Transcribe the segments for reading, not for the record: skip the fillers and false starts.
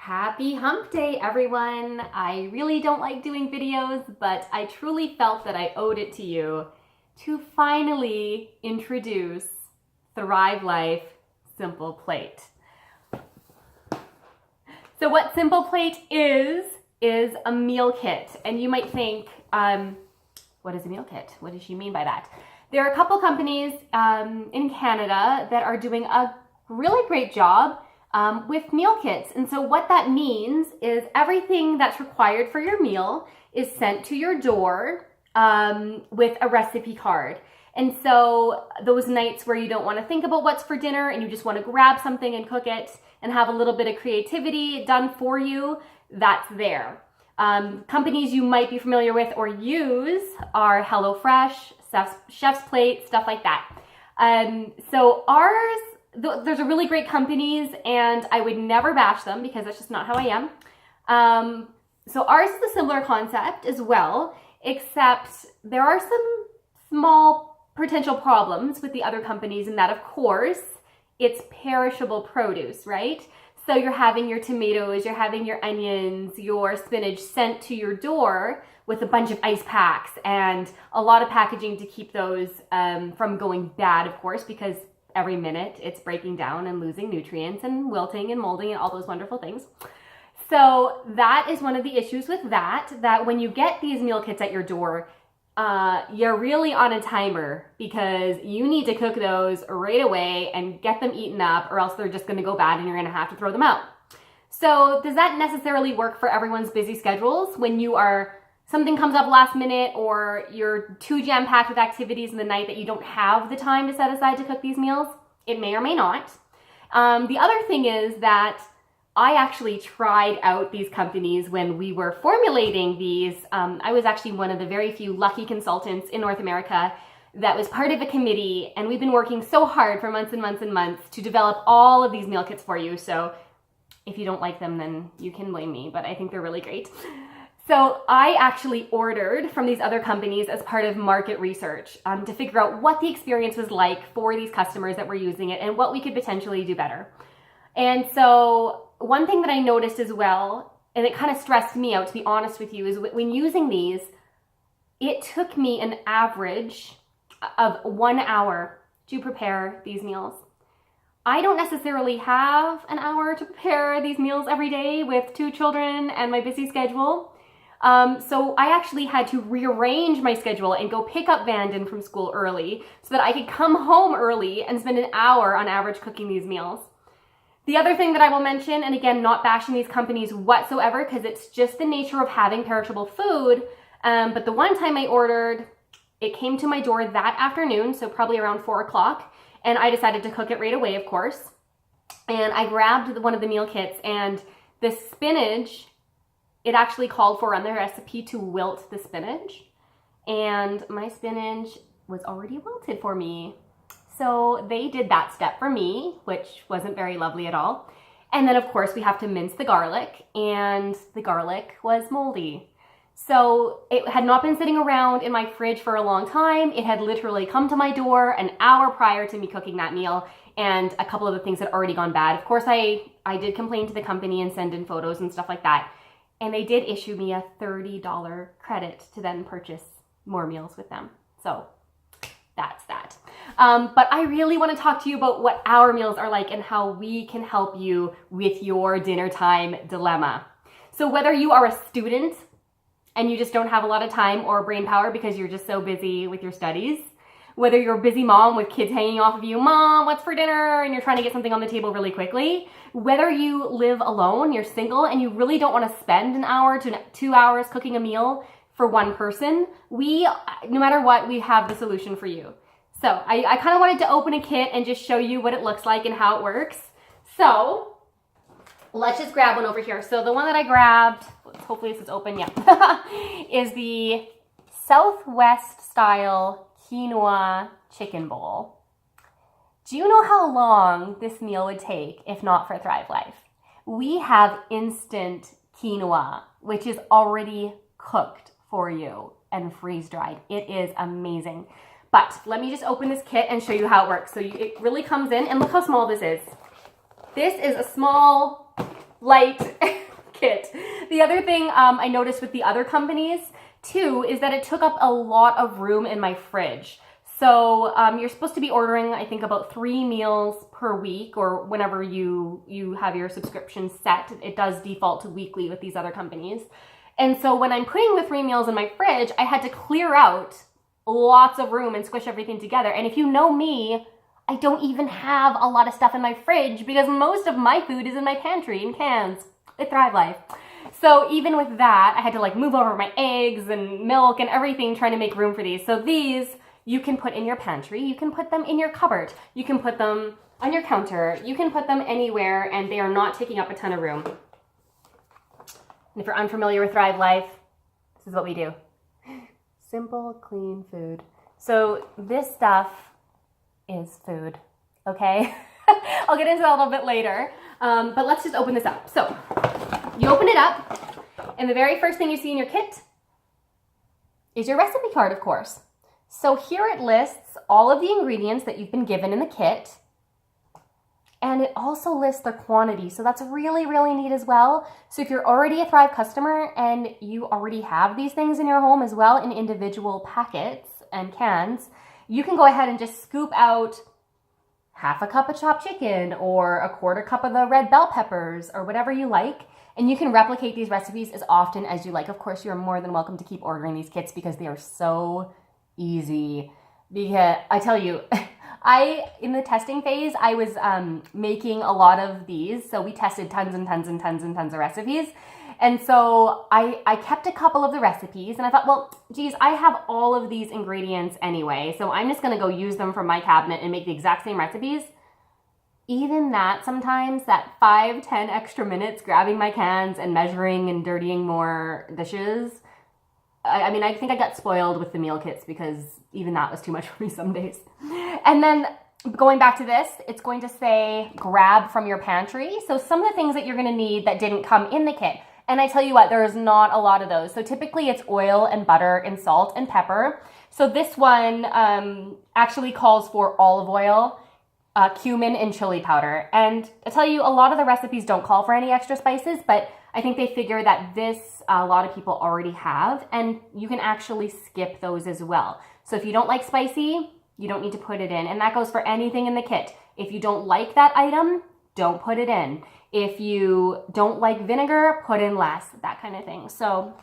Happy hump day, everyone. I really don't like doing videos, but I truly felt that I owed it to you to finally introduce Thrive Life Simple Plate. So what Simple Plate is a meal kit. And you might think, what is a meal kit? What does she mean by that? There are a couple companies in Canada that are doing a really great job with meal kits. And so what that means is everything that's required for your meal is sent to your door with a recipe card. And so those nights where you don't want to think about what's for dinner and you just want to grab something and cook it and have a little bit of creativity done for you, that's there. Companies you might be familiar with or use are HelloFresh, Chef's Plate, stuff like that. So ours, there's a really great companies and I would never bash them because that's just not how I am. So ours is a similar concept as well, except there are some small potential problems with the other companies in that, of course, it's perishable produce, right? So you're having your tomatoes, you're having your onions, your spinach sent to your door with a bunch of ice packs and a lot of packaging to keep those from going bad, of course, because every minute it's breaking down and losing nutrients and wilting and molding and all those wonderful things. So that is one of the issues with that when you get these meal kits at your door, you're really on a timer because you need to cook those right away and get them eaten up or else they're just going to go bad and you're going to have to throw them out. So does that necessarily work for everyone's busy schedules when something comes up last minute or you're too jam-packed with activities in the night that you don't have the time to set aside to cook these meals? It may or may not. The other thing is that I actually tried out these companies when we were formulating these. I was actually one of the very few lucky consultants in North America that was part of a committee, and we've been working so hard for months and months and months to develop all of these meal kits for you. So if you don't like them, then you can blame me, but I think they're really great. So I actually ordered from these other companies as part of market research to figure out what the experience was like for these customers that were using it and what we could potentially do better. And so one thing that I noticed as well, and it kind of stressed me out to be honest with you, is when using these, it took me an average of 1 hour to prepare these meals. I don't necessarily have an hour to prepare these meals every day with 2 children and my busy schedule. So I actually had to rearrange my schedule and go pick up Vanden from school early so that I could come home early and spend an hour on average cooking these meals. The other thing that I will mention, and again, not bashing these companies whatsoever because it's just the nature of having perishable food, but the one time I ordered, it came to my door that afternoon, so probably around 4 o'clock, and I decided to cook it right away, of course. And I grabbed one of the meal kits, and the spinach, it actually called for on the recipe to wilt the spinach, and my spinach was already wilted for me. So they did that step for me, which wasn't very lovely at all. And then of course we have to mince the garlic, and the garlic was moldy. So it had not been sitting around in my fridge for a long time. It had literally come to my door an hour prior to me cooking that meal, and a couple of the things had already gone bad. Of course I did complain to the company and send in photos and stuff like that. And they did issue me a $30 credit to then purchase more meals with them. So that's that. But I really want to talk to you about what our meals are like and how we can help you with your dinner time dilemma. So whether you are a student and you just don't have a lot of time or brain power because you're just so busy with your studies, whether you're a busy mom with kids hanging off of you, Mom, what's for dinner? And you're trying to get something on the table really quickly, whether you live alone, you're single, and you really don't want to spend an hour to 2 hours cooking a meal for one person, no matter what, we have the solution for you. So I kind of wanted to open a kit and just show you what it looks like and how it works. So let's just grab one over here. So the one that I grabbed, hopefully this is open, yeah, is the Southwest style quinoa chicken bowl. Do you know how long this meal would take if not for Thrive Life? We have instant quinoa, which is already cooked for you and freeze dried. It is amazing. But let me just open this kit and show you how it works. So it really comes in, and look how small this is. This is a small light kit. The other thing I noticed with the other companies too is that it took up a lot of room in my fridge. So you're supposed to be ordering, I think, about 3 meals per week, or whenever you have your subscription set. It does default to weekly with these other companies. And so when I'm putting the 3 meals in my fridge, I had to clear out lots of room and squish everything together. And if you know me, I don't even have a lot of stuff in my fridge because most of my food is in my pantry in cans. It Thrive Life. So even with that, I had to like move over my eggs and milk and everything trying to make room for these. So these you can put in your pantry, you can put them in your cupboard, you can put them on your counter, you can put them anywhere, and they are not taking up a ton of room. And if you're unfamiliar with Thrive Life, this is what we do. Simple, clean food. So this stuff is food, okay? I'll get into that a little bit later, but let's just open this up. So you open it up, and the very first thing you see in your kit is your recipe card, of course. So here it lists all of the ingredients that you've been given in the kit, and it also lists their quantity. So that's really, really neat as well. So if you're already a Thrive customer and you already have these things in your home as well in individual packets and cans, you can go ahead and just scoop out half a cup of chopped chicken or a quarter cup of the red bell peppers or whatever you like. And you can replicate these recipes as often as you like. Of course, you're more than welcome to keep ordering these kits because they are so easy. Because I tell you, in the testing phase, I was making a lot of these. So we tested tons and tons and tons and tons of recipes. And so I kept a couple of the recipes and I thought, well, geez, I have all of these ingredients anyway. So I'm just going to go use them from my cabinet and make the exact same recipes. Even that sometimes, that 5-10 extra minutes grabbing my cans and measuring and dirtying more dishes. I mean, I think I got spoiled with the meal kits because even that was too much for me some days. And then going back to this, it's going to say grab from your pantry. So some of the things that you're going to need that didn't come in the kit. And I tell you what, there is not a lot of those. So typically it's oil and butter and salt and pepper. So this one actually calls for olive oil, cumin, and chili powder. And I tell you, a lot of the recipes don't call for any extra spices, but I think they figure that this a lot of people already have, and you can actually skip those as well. So if you don't like spicy, you don't need to put it in. And that goes for anything in the kit. If you don't like that item, don't put it in. If you don't like vinegar, put in less, that kind of thing. So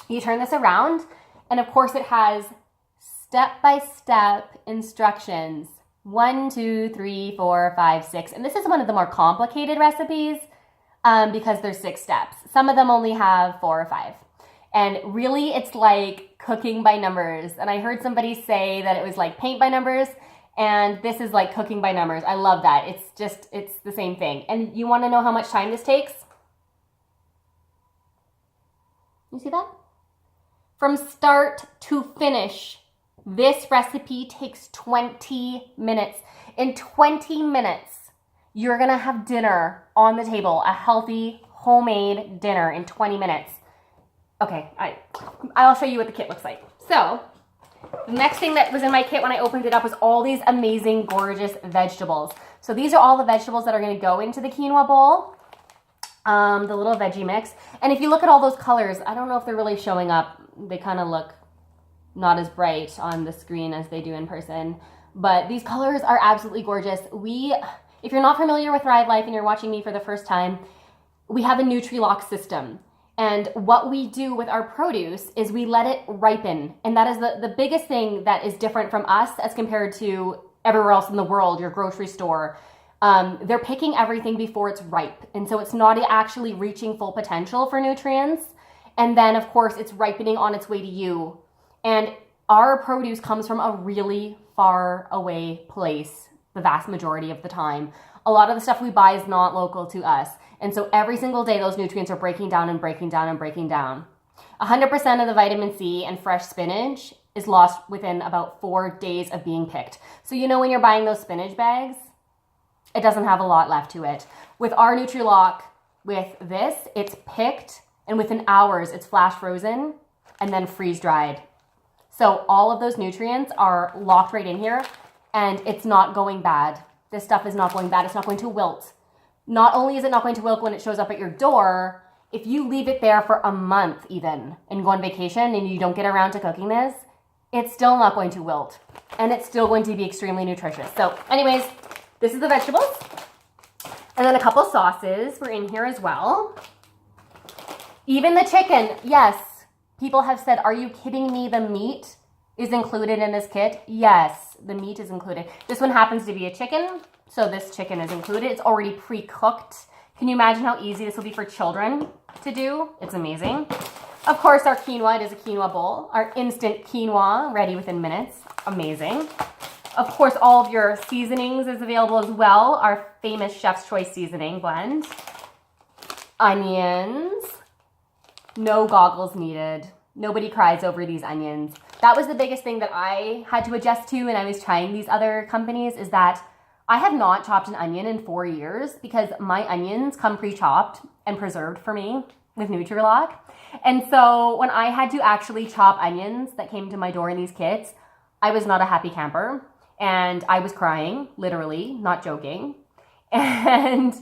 you turn this around, and of course it has step-by-step instructions. 1, 2, 3, 4, 5, 6. And this is one of the more complicated recipes because there's 6 steps. Some of them only have 4 or 5. And really, it's like cooking by numbers. And I heard somebody say that it was like paint by numbers, and this is like cooking by numbers. I love that. It's the same thing. And you want to know how much time this takes? You see that? From start to finish, this recipe takes 20 minutes. In 20 minutes, you're going to have dinner on the table, a healthy, homemade dinner in 20 minutes. Okay, I'll show you what the kit looks like. So, the next thing that was in my kit when I opened it up was all these amazing, gorgeous vegetables. So these are all the vegetables that are going to go into the quinoa bowl, the little veggie mix. And if you look at all those colors, I don't know if they're really showing up. They kind of look not as bright on the screen as they do in person. But these colors are absolutely gorgeous. If you're not familiar with Thrive Life and you're watching me for the first time, we have a Nutri-Lock system. And what we do with our produce is we let it ripen. And that is the biggest thing that is different from us as compared to everywhere else in the world, your grocery store. They're picking everything before it's ripe. And so it's not actually reaching full potential for nutrients. And then, of course, it's ripening on its way to you. And our produce comes from a really far away place the vast majority of the time. A lot of the stuff we buy is not local to us. And so every single day, those nutrients are breaking down and breaking down and breaking down. 100% of the vitamin C and fresh spinach is lost within about 4 days of being picked. So you know when you're buying those spinach bags, it doesn't have a lot left to it. With our Nutri-Lock, with this, it's picked, and within hours, it's flash frozen and then freeze dried. So all of those nutrients are locked right in here, and it's not going bad. This stuff is not going bad. It's not going to wilt. not only is it not going to wilt when it shows up at your door, if you leave it there for a month even and go on vacation and you don't get around to cooking this, it's still not going to wilt. And it's still going to be extremely nutritious. So anyways, this is the vegetables. And then a couple sauces were in here as well. Even the chicken, yes. People have said, are you kidding me? The meat is included in this kit. Yes, the meat is included. This one happens to be a chicken, so this chicken is included. It's already pre-cooked. Can you imagine how easy this will be for children to do? It's amazing. Of course, our quinoa, it is a quinoa bowl. Our instant quinoa, ready within minutes. Amazing. Of course, all of your seasonings is available as well. Our famous Chef's Choice seasoning blend. Onions. No goggles needed. Nobody cries over these onions. That was the biggest thing that I had to adjust to when I was trying these other companies, is that I have not chopped an onion in 4 years because my onions come pre-chopped and preserved for me with Nutri-Lock. And so when I had to actually chop onions that came to my door in these kits, I was not a happy camper. And I was crying, literally, not joking. And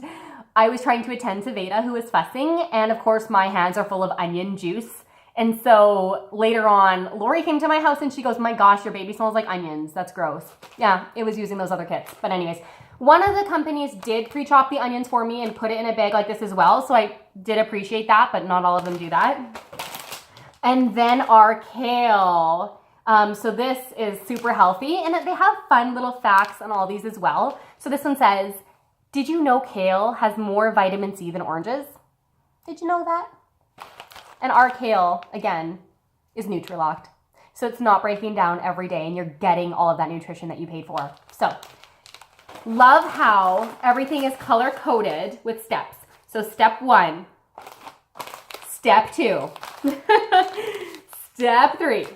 I was trying to attend to Veda, who was fussing. And of course, my hands are full of onion juice. And so later on, Lori came to my house and she goes, my gosh, your baby smells like onions. That's gross. Yeah, it was using those other kits. But anyways, one of the companies did pre-chop the onions for me and put it in a bag like this as well. So I did appreciate that, but not all of them do that. And then our kale. So this is super healthy, and they have fun little facts on all these as well. So this one says, did you know kale has more vitamin C than oranges? Did you know that? And our kale, again, is Nutri-Locked. So it's not breaking down every day, and you're getting all of that nutrition that you paid for. So love how everything is color-coded with steps. So step 1, step 2, step 3.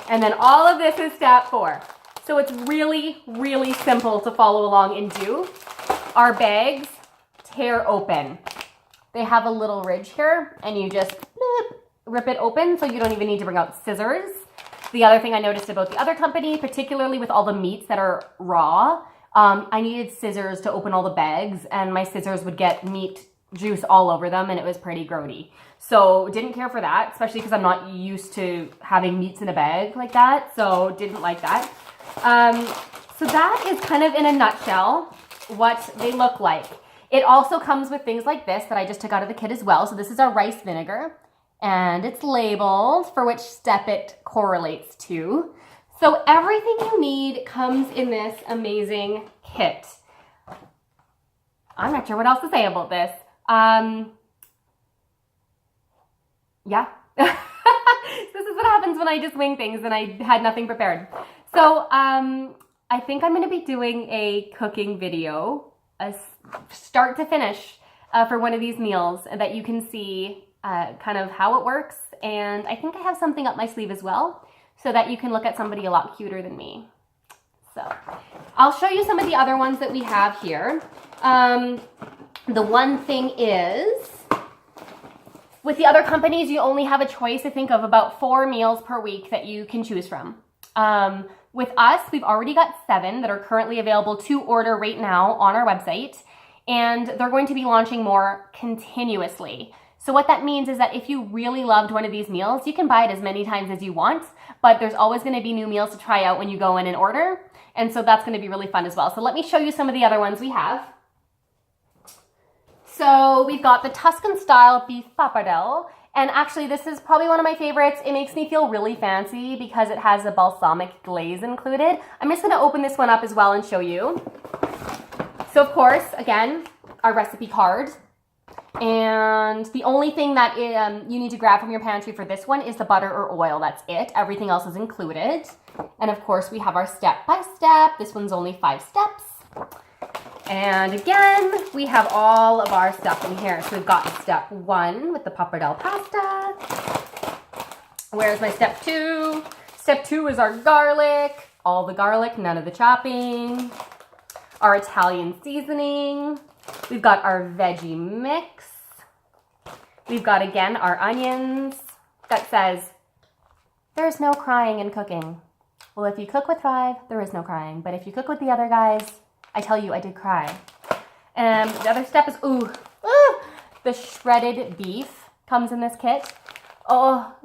And then all of this is step 4. So it's really, really simple to follow along and do. Our bags tear open. They have a little ridge here, and you just rip it open, so you don't even need to bring out scissors. The other thing I noticed about the other company, particularly with all the meats that are raw, I needed scissors to open all the bags, and my scissors would get meat juice all over them, and it was pretty grody. So didn't care for that, especially because I'm not used to having meats in a bag like that, so didn't like that. So that is kind of in a nutshell what they look like. It also comes with things like this that I just took out of the kit as well. So this is our rice vinegar, and it's labeled for which step it correlates to. So everything you need comes in this amazing kit. I'm not sure what else to say about this. Yeah. This is what happens when I just wing things and I had nothing prepared. So I think I'm going to be doing a cooking video, a start to finish, for one of these meals that you can see kind of how it works. And I think I have something up my sleeve as well, so that you can look at somebody a lot cuter than me. So I'll show you some of the other ones that we have here. The one thing is, with the other companies, you only have a choice, I think, of about 4 meals per week that you can choose from. With us, we've already got 7 that are currently available to order right now on our website, and they're going to be launching more continuously. So what that means is that if you really loved one of these meals, you can buy it as many times as you want, but there's always going to be new meals to try out when you go in and order, and so that's going to be really fun as well. So let me show you some of the other ones we have. So we've got the Tuscan style beef pappardelle, and actually this is probably one of my favorites. It makes me feel really fancy because it has a balsamic glaze included. I'm just going to open this one up as well and show you. So of course, again, our recipe card. And the only thing that you need to grab from your pantry for this one is the butter or oil. That's it. Everything else is included. And of course, we have our step-by-step. This one's only 5 steps. And again, we have all of our stuff in here. So we've got step 1 with the pappardelle pasta. Where's my step 2? Step 2 is our garlic. All the garlic, none of the chopping. Our Italian seasoning. We've got our veggie mix. We've got, again, our onions. That says, there's no crying in cooking. Well, if you cook with Thrive, there is no crying. But if you cook with the other guys, I tell you, I did cry. And the other step is, the shredded beef comes in this kit. Oh,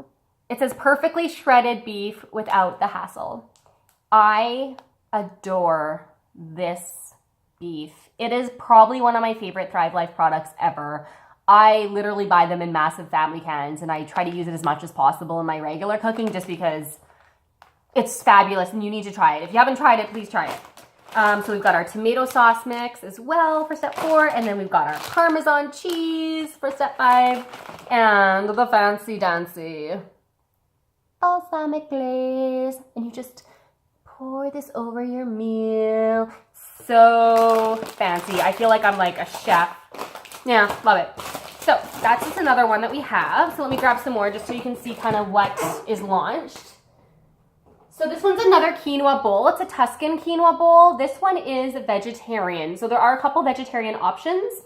it says perfectly shredded beef without the hassle. I adore this beef. It is probably one of my favorite Thrive Life products ever. I literally buy them in massive family cans, and I try to use it as much as possible in my regular cooking just because it's fabulous and you need to try it. If you haven't tried it, please try it. So we've got our tomato sauce mix as well for step 4, and then we've got our Parmesan cheese for step 5, and the fancy dancy balsamic glaze. And you just pour this over your meal. So fancy. I feel like I'm like a chef. Yeah, love it. So that's just another one that we have. So let me grab some more just so you can see kind of what is launched. So this one's another quinoa bowl. It's a Tuscan quinoa bowl. This one is vegetarian. So there are a couple vegetarian options.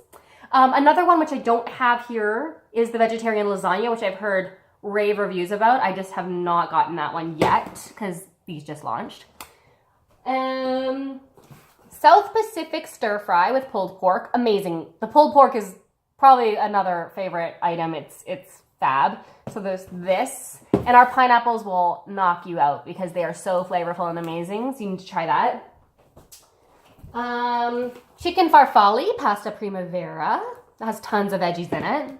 Another one which I don't have here is the vegetarian lasagna, which I've heard rave reviews about. I just have not gotten that one yet because these just launched. South Pacific stir fry with pulled pork. Amazing. The pulled pork is probably another favorite item. It's fab. So there's this. And our pineapples will knock you out because they are so flavorful and amazing. So you need to try that. Chicken farfalle, pasta primavera. That has tons of veggies in it.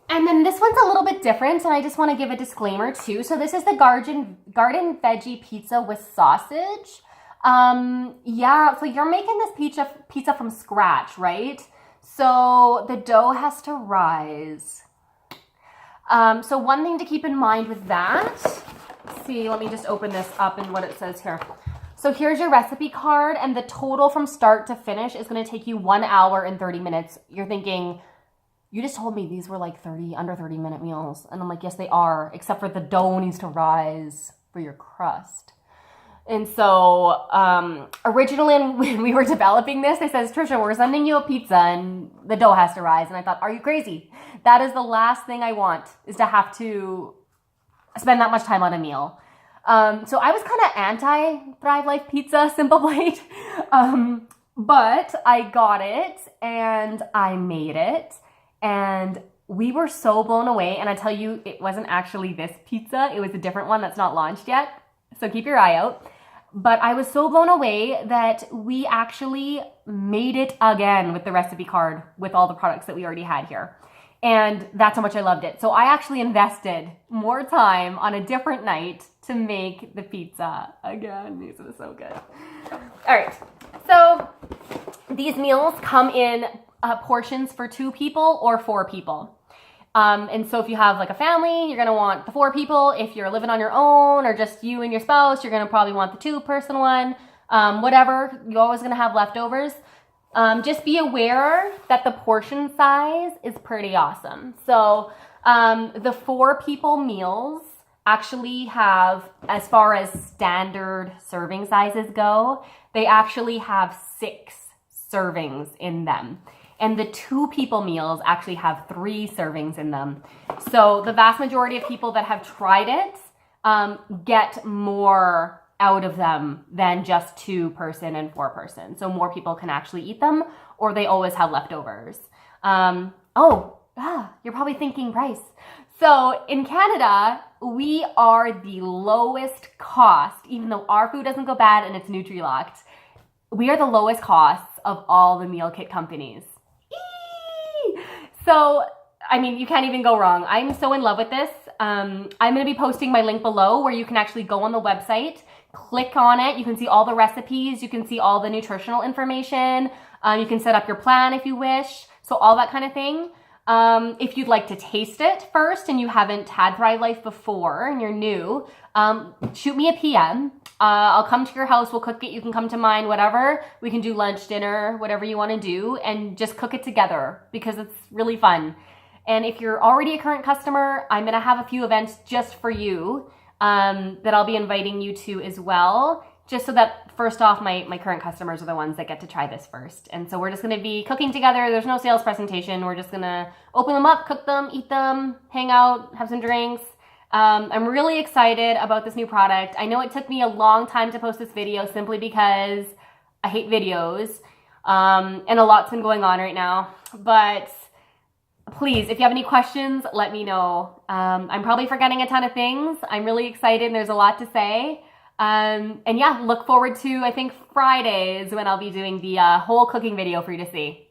And then this one's a little bit different, and I just want to give a disclaimer too. So this is the garden veggie pizza with sausage. Yeah, so you're making this pizza from scratch, right? So the dough has to rise. So one thing to keep in mind with that, see, let me just open this up and what it says here. So here's your recipe card, and the total from start to finish is going to take you 1 hour and 30 minutes. You're thinking, you just told me these were like under 30-minute meals. And I'm like, yes, they are, except for the dough needs to rise for your crust. And so originally when we were developing this, they said, Trisha, we're sending you a pizza and the dough has to rise. And I thought, are you crazy? That is the last thing I want, is to have to spend that much time on a meal. So I was kind of anti-Thrive Life Pizza Simple Plate. But I got it and I made it. And we were so blown away. And I tell you, it wasn't actually this pizza. It was a different one that's not launched yet. So keep your eye out. But I was so blown away that we actually made it again with the recipe card with all the products that we already had here. And that's how much I loved it. So I actually invested more time on a different night to make the pizza again. These are so good. All right. So these meals come in portions for 2 people or 4 people. And so if you have like a family, you're going to want the 4 people. If you're living on your own or just you and your spouse, you're going to probably want the 2-person one. Whatever, you're always going to have leftovers. Just be aware that the portion size is pretty awesome. So the 4-people meals actually have, as far as standard serving sizes go, they actually have 6 servings in them. And the 2-people meals actually have 3 servings in them. So the vast majority of people that have tried it get more out of them than just 2-person and 4-person. So more people can actually eat them, or they always have leftovers. You're probably thinking price. So in Canada, we are the lowest cost, even though our food doesn't go bad and it's Nutri-Locked. We are the lowest costs of all the meal kit companies. So, I mean, you can't even go wrong. I'm so in love with this. I'm going to be posting my link below where you can actually go on the website, click on it. You can see all the recipes. You can see all the nutritional information. You can set up your plan if you wish. So all that kind of thing. If you'd like to taste it first and you haven't had Thrive Life before and you're new, shoot me a PM. I'll come to your house, we'll cook it, you can come to mine, whatever. We can do lunch, dinner, whatever you want to do, and just cook it together because it's really fun. And if you're already a current customer, I'm going to have a few events just for you that I'll be inviting you to as well, just so that first off, my current customers are the ones that get to try this first. And so we're just going to be cooking together. There's no sales presentation. We're just going to open them up, cook them, eat them, hang out, have some drinks. I'm really excited about this new product. I know it took me a long time to post this video simply because I hate videos. And a lot's been going on right now. But please, if you have any questions, let me know. I'm probably forgetting a ton of things. I'm really excited. There's a lot to say. And yeah, look forward to, I think, Fridays when I'll be doing the whole cooking video for you to see.